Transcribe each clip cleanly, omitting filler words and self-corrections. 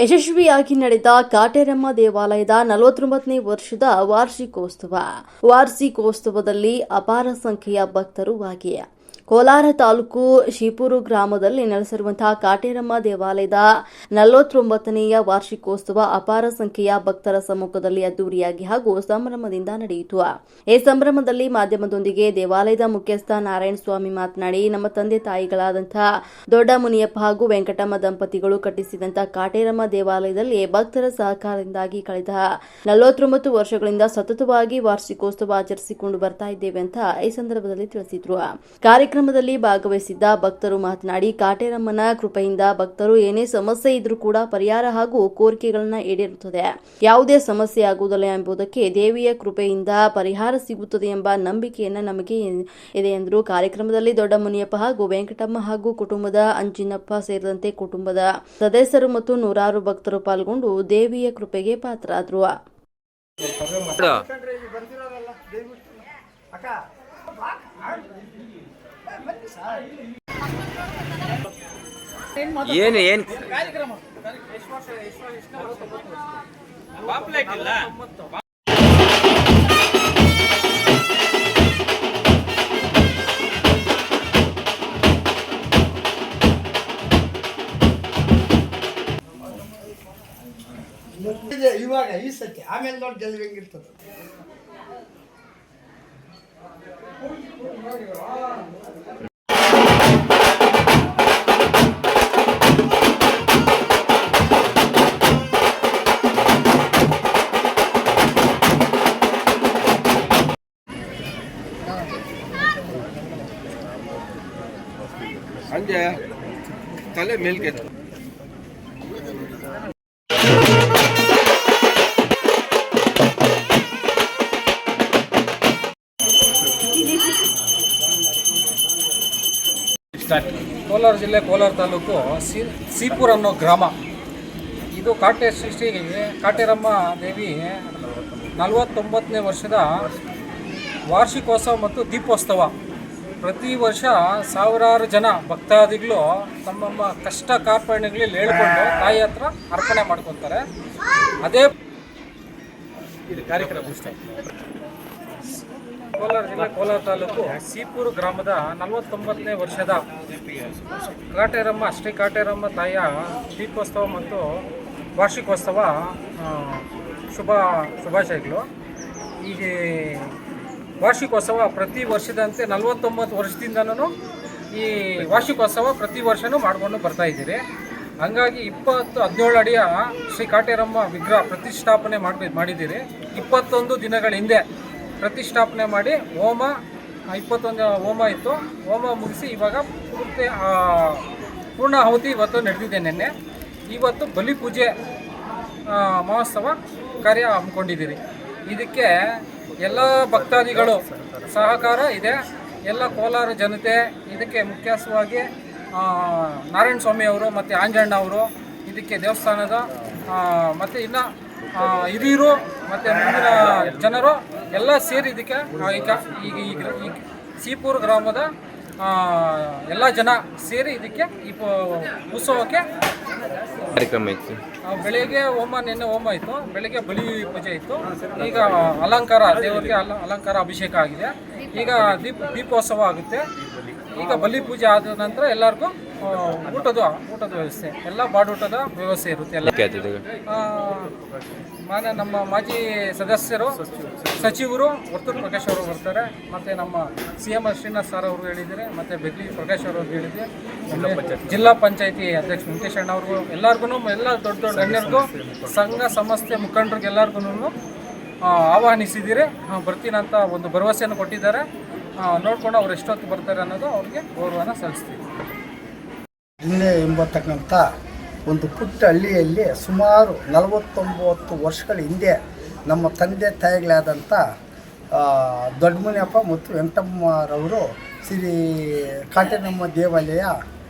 ಯಶಸ್ವಿಯಾಗಿ ನಡೆದ ಕಾಟೇರಮ್ಮ ದೇವಾಲಯದ 49ನೇ ವರ್ಷದ ವಾರ್ಷಿಕೋತ್ಸವದಲ್ಲಿ ಅಪಾರ ಸಂಖ್ಯೆಯ ಭಕ್ತರು ಭಾಗಿ. ಕೋಲಾರ ತಾಲೂಕು ಶಿಪೂರು ಗ್ರಾಮದಲ್ಲಿ ನೆಲೆಸಿರುವಂತಹ ಕಾಟೇರಮ್ಮ ದೇವಾಲಯದ 49ನೇಯ ವಾರ್ಷಿಕೋತ್ಸವ ಅಪಾರ ಸಂಖ್ಯೆಯ ಭಕ್ತರ ಸಮ್ಮುಖದಲ್ಲಿ ಅದ್ದೂರಿಯಾಗಿ ಹಾಗೂ ಸಂಭ್ರಮದಿಂದ ನಡೆಯಿತು. ಈ ಸಂಭ್ರಮದಲ್ಲಿ ಮಾಧ್ಯಮದೊಂದಿಗೆ ದೇವಾಲಯದ ಮುಖ್ಯಸ್ಥ ನಾರಾಯಣಸ್ವಾಮಿ ಮಾತನಾಡಿ, ನಮ್ಮ ತಂದೆ ತಾಯಿಗಳಾದಂತಹ ದೊಡ್ಡ ಮುನಿಯಪ್ಪ ಹಾಗೂ ವೆಂಕಟಮ್ಮ ದಂಪತಿಗಳು ಕಟ್ಟಿಸಿದಂತಹ ಕಾಟೇರಮ್ಮ ದೇವಾಲಯದಲ್ಲಿ ಭಕ್ತರ ಸಹಕಾರದಿಂದಾಗಿ ಕಳೆದ 49 ವರ್ಷಗಳಿಂದ ಸತತವಾಗಿ ವಾರ್ಷಿಕೋತ್ಸವ ಆಚರಿಸಿಕೊಂಡು ಬರ್ತಾ ಇದ್ದೇವೆ ಅಂತ ಈ ಸಂದರ್ಭದಲ್ಲಿ ತಿಳಿಸಿದರು. ಕಾರ್ಯಕ್ರಮದಲ್ಲಿ ಭಾಗವಹಿಸಿದ್ದ ಭಕ್ತರು ಮಾತನಾಡಿ, ಕಾಟೇರಮ್ಮನ ಕೃಪೆಯಿಂದ ಭಕ್ತರು ಏನೇ ಸಮಸ್ಯೆ ಇದ್ರೂ ಕೂಡ ಪರಿಹಾರ ಹಾಗೂ ಕೋರಿಕೆಗಳನ್ನ ಈಡೇರುತ್ತದೆ. ಯಾವುದೇ ಸಮಸ್ಯೆ ಆಗುವುದಿಲ್ಲ ಎಂಬುದಕ್ಕೆ ದೇವಿಯ ಕೃಪೆಯಿಂದ ಪರಿಹಾರ ಸಿಗುತ್ತದೆ ಎಂಬ ನಂಬಿಕೆಯನ್ನ ನಮಗೆ ಇದೆ ಎಂದರು. ಕಾರ್ಯಕ್ರಮದಲ್ಲಿ ದೊಡ್ಡ ಮುನಿಯಪ್ಪ ಹಾಗೂ ವೆಂಕಟಮ್ಮ ಹಾಗೂ ಕುಟುಂಬದ ಅಂಜಿನಪ್ಪ ಸೇರಿದಂತೆ ಕುಟುಂಬದ ಸದಸ್ಯರು ಮತ್ತು ನೂರಾರು ಭಕ್ತರು ಪಾಲ್ಗೊಂಡು ದೇವಿಯ ಕೃಪೆಗೆ ಪಾತ್ರರಾದರು. ಏನು ಇವಾಗ ಈ ಸತಿ ಆಮೇಲೆ ನೋಡಿ ಗೆಲ್ವಿ ಹೆಂಗಿರ್ತದೆ. ಹಂಗೆ ತಲೆ ಮೇಲ್ಗೆ ಕೋಲಾರ ಜಿಲ್ಲೆ ಕೋಲಾರ ತಾಲೂಕು ಸೀಪುರ್ ಅನ್ನೋ ಗ್ರಾಮ. ಇದು ಕಾಟೇರಮ್ಮ ದೇವಿ 49ನೇ ವರ್ಷದ ವಾರ್ಷಿಕೋತ್ಸವ ಮತ್ತು ದೀಪೋತ್ಸವ. ಪ್ರತಿ ವರ್ಷ ಸಾವಿರಾರು ಜನ ಭಕ್ತಾದಿಗಳು ತಮ್ಮ ಕಷ್ಟ ಕಾರ್ಪಣ್ಯಗಳಲ್ಲಿ ಹೇಳ್ಕೊಂಡು ತಾಯಿ ಹತ್ರ ಅರ್ಪಣೆ ಮಾಡ್ಕೊತಾರೆ. ಅದೇ ಇದು ಕಾರ್ಯಕ್ರಮ ಕೋಲಾರ ಜಿಲ್ಲೆ ಕೋಲಾರ ತಾಲೂಕು ಸೀಪೂರು ಗ್ರಾಮದ 49ನೇ ವರ್ಷದ ಶ್ರೀ ಕಾಟೇರಮ್ಮ ತಾಯಿಯ ದೀಪೋತ್ಸವ ಮತ್ತು ವಾರ್ಷಿಕೋತ್ಸವ ಶುಭಾಶಯಗಳು. ಈ ವಾರ್ಷಿಕೋತ್ಸವ ಪ್ರತಿ ವರ್ಷದಂತೆ 49 ವರ್ಷದಿಂದನೂ ಈ ವಾರ್ಷಿಕೋತ್ಸವ ಪ್ರತಿ ವರ್ಷವೂ ಮಾಡ್ಕೊಂಡು ಬರ್ತಾ ಇದ್ದೀರಿ. ಹಂಗಾಗಿ 17 ಅಡಿಯ ಶ್ರೀ ಕಾಟೇರಮ್ಮ ವಿಗ್ರಹ ಪ್ರತಿಷ್ಠಾಪನೆ ಮಾಡಿದ್ದೀರಿ. 21 ದಿನಗಳ ಹಿಂದೆ ಪ್ರತಿಷ್ಠಾಪನೆ ಮಾಡಿ ಹೋಮ 21 ಹೋಮ ಇತ್ತು. ಹೋಮ ಮುಗಿಸಿ ಇವಾಗ ಪೂರ್ಣ ಆಹುತಿ ಇವತ್ತು ನಡೆದಿದೆ. ನಿನ್ನೆ ಇವತ್ತು ಬಲಿ ಪೂಜೆ ಮಹೋತ್ಸವ ಕಾರ್ಯ ಹಮ್ಮಿಕೊಂಡಿದ್ದೀರಿ. ಇದಕ್ಕೆ ಎಲ್ಲ ಭಕ್ತಾದಿಗಳು ಸಹಕಾರ ಇದೆ. ಎಲ್ಲ ಕೋಲಾರ ಜನತೆ ಇದಕ್ಕೆ ಮುಖ್ಯವಾಗಿ ನಾರಾಯಣಸ್ವಾಮಿ ಅವರು ಮತ್ತು ಆಂಜಣ್ಣ ಅವರು ಇದಕ್ಕೆ ದೇವಸ್ಥಾನದ ಮತ್ತು ಇನ್ನು ಹಿರಿಯರು ಮತ್ತು ಮುಂದಿನ ಜನರು ಎಲ್ಲ ಸೇರಿ ಇದಕ್ಕೆ ಈಗ ಸೀಪೂರು ಗ್ರಾಮದ ಎಲ್ಲ ಜನ ಸೇರಿ ಇದಕ್ಕೆ ಈ ಉತ್ಸವಕ್ಕೆ ಕಾರ್ಯಕ್ರಮ ಇತ್ತು. ಬೆಳಿಗ್ಗೆ ನಿನ್ನೆ ಹೋಮ ಇತ್ತು. ಬೆಳಿಗ್ಗೆ ಬಲಿ ಪೂಜೆ ಇತ್ತು. ಈಗ ಅಲಂಕಾರ ದೇವರಿಗೆ ಅಲಂಕಾರ ಅಭಿಷೇಕ ಆಗಿದೆ. ಈಗ ದೀಪೋತ್ಸವ ಆಗುತ್ತೆ. ಈಗ ಬಲಿ ಪೂಜೆ ಆದ ನಂತರ ಎಲ್ಲರಿಗೂ ಊಟದ ವ್ಯವಸ್ಥೆ, ಎಲ್ಲ ಬಾಡೂಟದ ವ್ಯವಸ್ಥೆ ಇರುತ್ತೆ. ನಮ್ಮ ಮಾಜಿ ಸದಸ್ಯರು ಸಚಿವರು ವರ್ತೂರು ಪ್ರಕಾಶ್ ಅವರು ಬರ್ತಾರೆ. ಮತ್ತು ನಮ್ಮ CM ಶ್ರೀನಿವಾಸ್ ಸರ್ ಅವರು ಹೇಳಿದ್ದಾರೆ. ಮತ್ತು ಬೆಗ್ಲಿ ಪ್ರಕಾಶ್ ಅವರು ಹೇಳಿದ್ದಾರೆ. ಜಿಲ್ಲಾ ಪಂಚಾಯತಿ ಅಧ್ಯಕ್ಷ ವೆಂಕಟೇಶ್ ಅಣ್ಣ ಅವ್ರಿಗೂ ಎಲ್ಲರಿಗೂ ಎಲ್ಲ ದೊಡ್ಡ ಗಣ್ಯರಿಗೂ ಸಂಘ ಸಂಸ್ಥೆ ಮುಖಂಡರಿಗೆ ಎಲ್ಲರಿಗೂ ಆಹ್ವಾನಿಸಿದ್ದೀರಿ. ಬರ್ತೀನಂತ ಒಂದು ಭರವಸೆಯನ್ನು ಕೊಟ್ಟಿದ್ದಾರೆ. ನೋಡ್ಕೊಂಡು ಅವ್ರು ಎಷ್ಟೊತ್ತು ಬರ್ತಾರೆ ಅನ್ನೋದು ಅವ್ರಿಗೆ ಗೌರವನ ಸಲ್ಲಿಸ್ತೀವಿ. ಜಿಲ್ಲೆ ಎಂಬತಕ್ಕಂಥ ಒಂದು ಪುಟ್ಟ ಹಳ್ಳಿಯಲ್ಲಿ ಸುಮಾರು 49 ವರ್ಷಗಳ ಹಿಂದೆ ನಮ್ಮ ತಂದೆ ತಾಯಿಗಳಾದಂಥ ದೊಡ್ಡ ಮುನಿಯಪ್ಪ ಮತ್ತು ವೆಂಕಟಮ್ಮರವರು ಶ್ರೀ ಕಾಟೇರಮ್ಮ ದೇವಾಲಯ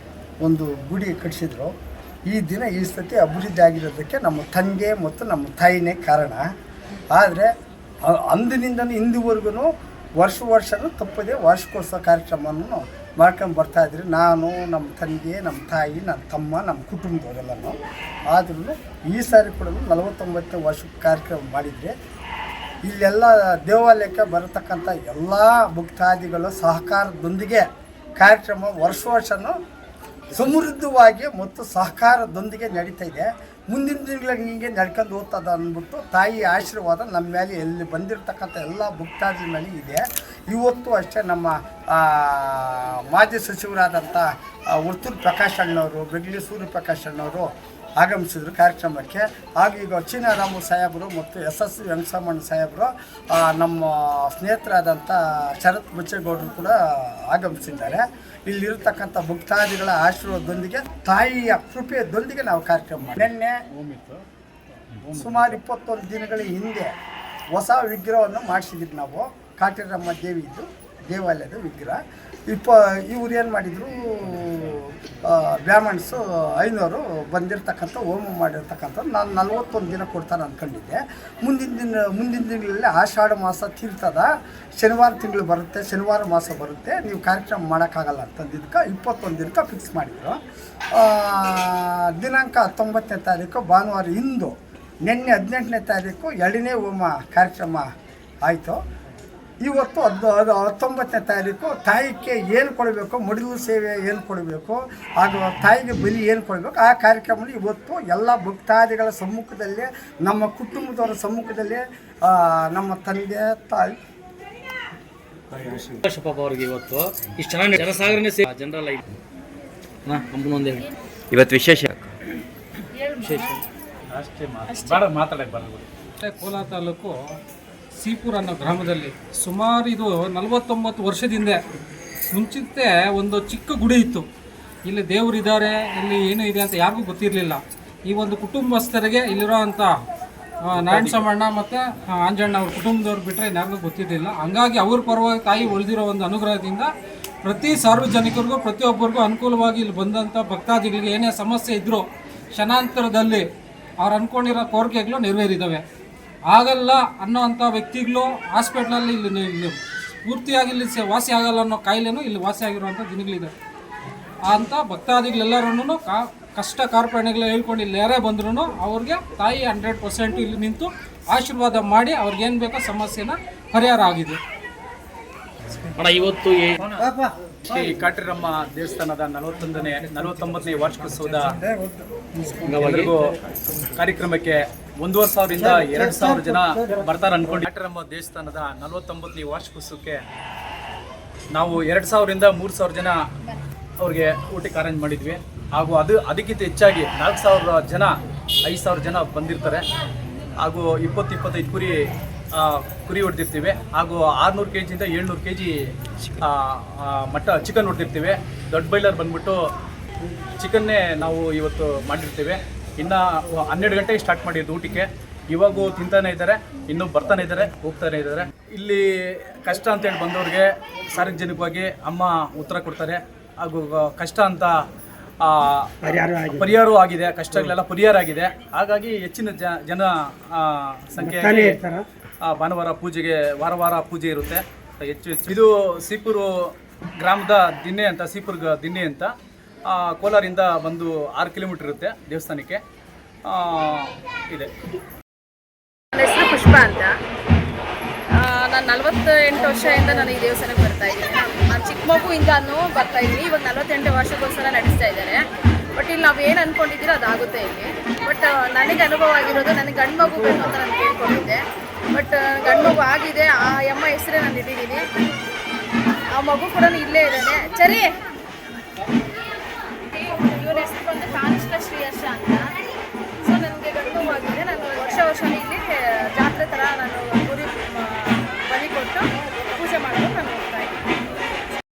ಒಂದು ಗುಡಿ ಕಟ್ಟಿಸಿದ್ರು. ಈ ದಿನ ಈ ಸತಿ ಅಭಿವೃದ್ಧಿ ಆಗಿರೋದಕ್ಕೆ ನಮ್ಮ ತಂದೆ ಮತ್ತು ನಮ್ಮ ತಾಯಿನೇ ಕಾರಣ. ಆದರೆ ಅಂದಿನಿಂದಲೂ ಇಂದುವರೆಗೂ ವರ್ಷವೂ ತಪ್ಪದೆ ವಾರ್ಷಿಕೋತ್ಸವ ಕಾರ್ಯಕ್ರಮವನ್ನು ಮಾಡ್ಕೊಂಡು ಬರ್ತಾಯಿದ್ರಿ. ನಾನು, ನಮ್ಮ ತಂದೆ, ನಮ್ಮ ತಾಯಿ, ನನ್ನ ತಮ್ಮ, ನಮ್ಮ ಕುಟುಂಬದವರೆಲ್ಲನೂ. ಆದ್ರೂ ಈ ಸಾರಿ ಕೂಡ 49ನೇ ವರ್ಷಕ್ಕೆ ಕಾರ್ಯಕ್ರಮ ಮಾಡಿದರೆ ಇಲ್ಲೆಲ್ಲ ದೇವಾಲಯಕ್ಕೆ ಬರತಕ್ಕಂಥ ಎಲ್ಲ ಭಕ್ತಾದಿಗಳ ಸಹಕಾರದೊಂದಿಗೆ ಕಾರ್ಯಕ್ರಮ ವರ್ಷನೂ ಸಮೃದ್ಧವಾಗಿ ಮತ್ತು ಸಹಕಾರದೊಂದಿಗೆ ನಡೀತಾ ಇದೆ. ಮುಂದಿನ ದಿನಗಳಿಗೆ ಹಿಂಗೆ ನಡ್ಕೊಂಡು ಹೋಗ್ತದ ಅಂದ್ಬಿಟ್ಟು ತಾಯಿ ಆಶೀರ್ವಾದ ನಮ್ಮ ಮೇಲೆ ಎಲ್ಲಿ ಬಂದಿರತಕ್ಕಂಥ ಎಲ್ಲ ಭಕ್ತಾದಿ ಮೇಲೆ ಇದೆ. ಇವತ್ತು ಅಷ್ಟೇ ನಮ್ಮ ಮಾಜಿ ಸಚಿವರಾದಂಥ ಉರ್ತೂರು ಪ್ರಕಾಶ್ ಅಣ್ಣವರು, ಬೆಗ್ಲಿ ಸೂರ್ಯಪ್ರಕಾಶ್ ಅಣ್ಣವರು ಆಗಮಿಸಿದ್ರು ಕಾರ್ಯಕ್ರಮಕ್ಕೆ. ಹಾಗೂ ಈಗ ಚೀನಾರಾಮು ಸಾಹೇಬರು ಮತ್ತು SS ವೆಂಕಟರಮಣ ಸಾಹೇಬರು, ನಮ್ಮ ಸ್ನೇಹಿತರಾದಂಥ ಶರತ್ ಬಚ್ಚೇಗೌಡರು ಕೂಡ ಆಗಮಿಸಿದ್ದಾರೆ. ಇಲ್ಲಿರ್ತಕ್ಕಂಥ ಭಕ್ತಾದಿಗಳ ಆಶೀರ್ವಾದದೊಂದಿಗೆ ತಾಯಿಯ ಕೃಪೆಯದೊಂದಿಗೆ ನಾವು ಕಾರ್ಯಕ್ರಮ ಮಾಡಿ ನಿನ್ನೆ ಸುಮಾರು 21 ದಿನಗಳ ಹಿಂದೆ ಹೊಸ ವಿಗ್ರಹವನ್ನು ಮಾಡಿಸಿದ್ವಿ ನಾವು. ಕಾಟೇರಮ್ಮ ದೇವಿದು ದೇವಾಲಯದ ವಿಗ್ರಹ. ಇವ್ರು ಏನು ಮಾಡಿದರು, ಬ್ರಾಹ್ಮಣ್ಸು 500 ಬಂದಿರತಕ್ಕಂಥ ಹೋಮ ಮಾಡಿರ್ತಕ್ಕಂಥದ್ದು ನಾನು 41 ದಿನ ಕೊಡ್ತಾನೆ ಅಂದ್ಕೊಂಡಿದ್ದೆ. ಮುಂದಿನ ದಿನಗಳಲ್ಲಿ ಆಷಾಢ ಮಾಸ ತೀರ್ತದ, ಶನಿವಾರ ತಿಂಗಳು ಬರುತ್ತೆ, ಶನಿವಾರ ಮಾಸ ಬರುತ್ತೆ, ನೀವು ಕಾರ್ಯಕ್ರಮ ಮಾಡೋಕ್ಕಾಗಲ್ಲ ಅಂತಂದಿದ್ದಕ್ಕೆ 21 ದಿನಕ್ಕೆ ಫಿಕ್ಸ್ ಮಾಡಿದರು. ದಿನಾಂಕ 19ನೇ ತಾರೀಕು ಭಾನುವಾರ ಇಂದು, ನಿನ್ನೆ 18ನೇ ತಾರೀಕು 2ನೇ ಹೋಮ ಕಾರ್ಯಕ್ರಮ ಆಯಿತು. ಇವತ್ತು 19ನೇ ತಾರೀಕು ತಾಯಿಗೆ ಏನು ಕೊಡಬೇಕು, ಮಡಿಲು ಸೇವೆ ಏನು ಕೊಡಬೇಕು, ಹಾಗೂ ತಾಯಿಗೆ ಬಲಿ ಏನು ಕೊಡಬೇಕು, ಆ ಕಾರ್ಯಕ್ರಮದಲ್ಲಿ ಇವತ್ತು ಎಲ್ಲ ಭಕ್ತಾದಿಗಳ ಸಮ್ಮುಖದಲ್ಲಿ, ನಮ್ಮ ಕುಟುಂಬದವರ ಸಮ್ಮುಖದಲ್ಲಿ, ನಮ್ಮ ತಂದೆ ತಾಯಿ ಅವರಿಗೆ ಇವತ್ತು ಇಷ್ಟು ಚೆನ್ನಾಗಿ ಜನಸಾಗರನೇ ಜನರಲ್ ಆಯಿತು. ಇವತ್ತು ವಿಶೇಷ ಕೋಲಾರ ತಾಲೂಕು ಸೀಪುರ ಅನ್ನೋ ಗ್ರಾಮದಲ್ಲಿ ಸುಮಾರು ಇದು 49 ವರ್ಷದಿಂದ ಮುಂಚಿತೆ ಒಂದು ಚಿಕ್ಕ ಗುಡಿ ಇತ್ತು. ಇಲ್ಲಿ ದೇವರಿದ್ದಾರೆ, ಇಲ್ಲಿ ಏನು ಇದೆ ಅಂತ ಯಾರಿಗೂ ಗೊತ್ತಿರಲಿಲ್ಲ. ಈ ಒಂದು ಕುಟುಂಬಸ್ಥರಿಗೆ ಇಲ್ಲಿರೋ ಅಂಥ ನಾರಾಯಣ ಸಾಮಣ್ಣ ಮತ್ತು ಆಂಜಣ್ಣ ಅವ್ರ ಕುಟುಂಬದವ್ರು ಬಿಟ್ಟರೆ ಯಾರಿಗೂ ಗೊತ್ತಿರಲಿಲ್ಲ. ಹಂಗಾಗಿ ಅವ್ರ ಪರವಾಗಿ ತಾಯಿ ಉಳಿದಿರೋ ಒಂದು ಅನುಗ್ರಹದಿಂದ ಪ್ರತಿ ಸಾರ್ವಜನಿಕರಿಗೂ ಪ್ರತಿಯೊಬ್ಬರಿಗೂ ಅನುಕೂಲವಾಗಿ ಇಲ್ಲಿ ಬಂದಂಥ ಭಕ್ತಾದಿಗಳಿಗೆ ಏನೇ ಸಮಸ್ಯೆ ಇದ್ದರೂ ಕ್ಷಣಾಂತರದಲ್ಲಿ ಅವ್ರು ಅಂದ್ಕೊಂಡಿರೋ ಕೋರಿಕೆಗಳು ನೆರವೇರಿದ್ದಾವೆ. ಆಗಲ್ಲ ಅನ್ನೋ ಅಂಥ ವ್ಯಕ್ತಿಗಳು ಹಾಸ್ಪಿಟ್ಲಲ್ಲಿ ಇಲ್ಲಿ ಪೂರ್ತಿಯಾಗಿ ಇಲ್ಲಿ ವಾಸಿ ಆಗಲ್ಲ ಅನ್ನೋ ಕಾಯಿಲೆನೂ ಇಲ್ಲಿ ವಾಸಿ ಆಗಿರುವಂಥ ದಿನಗಳಿದೆ. ಅಂಥ ಭಕ್ತಾದಿಗಳೆಲ್ಲರೂ ಕಷ್ಟ ಕಾರ್ಪಣ್ಯಗಳು ಹೇಳ್ಕೊಂಡು ಇಲ್ಲಿ ಯಾರೇ ಬಂದ್ರೂ ಅವ್ರಿಗೆ ತಾಯಿ 100% ಇಲ್ಲಿ ನಿಂತು ಆಶೀರ್ವಾದ ಮಾಡಿ ಅವ್ರಿಗೇನು ಬೇಕೋ ಸಮಸ್ಯೆನ ಪರಿಹಾರ ಆಗಿದೆ. ಇವತ್ತು ಶ್ರೀ ಕಾಟೇರಮ್ಮ ದೇವಸ್ಥಾನದ 49ನೇ ವಾರ್ಷಿಕೋತ್ಸವದ ಕಾರ್ಯಕ್ರಮಕ್ಕೆ 1,500 ಇಂದ 2,000 ಜನ ಬರ್ತಾರೆ ಅನ್ಕೊಂಡು ಕಾಟೇರಮ್ಮ ದೇವಸ್ಥಾನದ 49ನೇ ವಾರ್ಷಿಕೋತ್ಸವಕ್ಕೆ ನಾವು 2,000 ಇಂದ 3,000 ಜನ ಅವ್ರಿಗೆ ಊಟಕ್ಕೆ ಅರೇಂಜ್ ಮಾಡಿದ್ವಿ. ಹಾಗೂ ಅದಕ್ಕಿಂತ ಹೆಚ್ಚಾಗಿ 4,000 ಜನ 5,000 ಜನ ಬಂದಿರ್ತಾರೆ. ಹಾಗೂ 20-25 ಕುರಿ ಹೊಡೆದಿರ್ತೀವಿ. ಹಾಗೂ 600 kg 700 kg ಚಿಕನ್ ಹೊಡೆದಿರ್ತೀವಿ. ದೊಡ್ಡ ಬಾಯ್ಲರ್ ಬಂದ್ಬಿಟ್ಟು ಚಿಕನ್ನೇ ನಾವು ಇವತ್ತು ಮಾಡಿರ್ತೀವಿ. ಇನ್ನು 12 ಗಂಟೆಗೆ ಸ್ಟಾರ್ಟ್ ಮಾಡಿದ್ದು ಊಟಕ್ಕೆ. ಇವಾಗೂ ತಿಂತಾನೆ ಇದ್ದಾರೆ, ಇನ್ನೂ ಬರ್ತಾನೆ ಇದ್ದಾರೆ, ಹೋಗ್ತಾನೆ ಇದ್ದಾರೆ. ಇಲ್ಲಿ ಕಷ್ಟ ಅಂತೇಳಿ ಬಂದವ್ರಿಗೆ ಸಾರ್ವಜನಿಕವಾಗಿ ಅಮ್ಮ ಉತ್ತರ ಕೊಡ್ತಾರೆ. ಹಾಗೂ ಕಷ್ಟ ಅಂತ ಪರಿಹಾರವೂ ಆಗಿದೆ, ಕಷ್ಟಗಳೆಲ್ಲ ಪರಿಹಾರ ಆಗಿದೆ. ಹಾಗಾಗಿ ಹೆಚ್ಚಿನ ಜನ ಸಂಖ್ಯೆಯಲ್ಲಿ ಭಾನುವಾರ ಪೂಜೆಗೆ ವಾರ ಪೂಜೆ ಇರುತ್ತೆ. ಹೆಚ್ಚು ಇದು ಸೀಪುರು ಗ್ರಾಮದ ದಿನ್ನೆ ಅಂತ, ಸೀಪುರ ದಿನ್ನೆ ಅಂತ ಕೋಲಾರಿಂದ ಒಂದು 6 ಕಿಲೋಮೀಟರ್ ಇರುತ್ತೆ ದೇವಸ್ಥಾನಕ್ಕೆ ಇದೆ. ನನ್ನ ಹೆಸರು ಪುಷ್ಪ ಅಂತ. ನಾನು 48 ವರ್ಷದಿಂದ ನಾನು ಈ ದೇವಸ್ಥಾನಕ್ಕೆ ಬರ್ತಾ ಇದ್ದೀನಿ. ನಾನು ಚಿಕ್ಕ ಮಗುವಿಂದನೂ ಬರ್ತಾ ಇದ್ದೀನಿ. ಇವಾಗ 48 ವರ್ಷಕ್ಕೋಸ್ಕರ ನಡೆಸ್ತಾ ಇದ್ದಾರೆ. ಬಟ್ ಇಲ್ಲಿ ನಾವು ಏನು ಅಂದ್ಕೊಂಡಿದ್ದೀರೋ ಅದಾಗುತ್ತೆ ಇಲ್ಲಿ. ಬಟ್ ನನಗೆ ಅನುಭವ ಆಗಿರೋದು, ನನಗೆ ಗಂಡು ಮಗು ಬೇಕು ಅಂತ ನಾನು ಕೇಳ್ಕೊಂಡಿದ್ದೆ. ಬಟ್ ಗಂಡು ಮಗು ಆಗಿದೆ. ಆ ಅಮ್ಮ ಹೆಸರೇ ನಾನು ಇಟ್ಟಿದ್ದೀನಿ. ಆ ಮಗು ಕೂಡ ಇಲ್ಲೇ ಇದ್ದಾನೆ. ಸರಿ.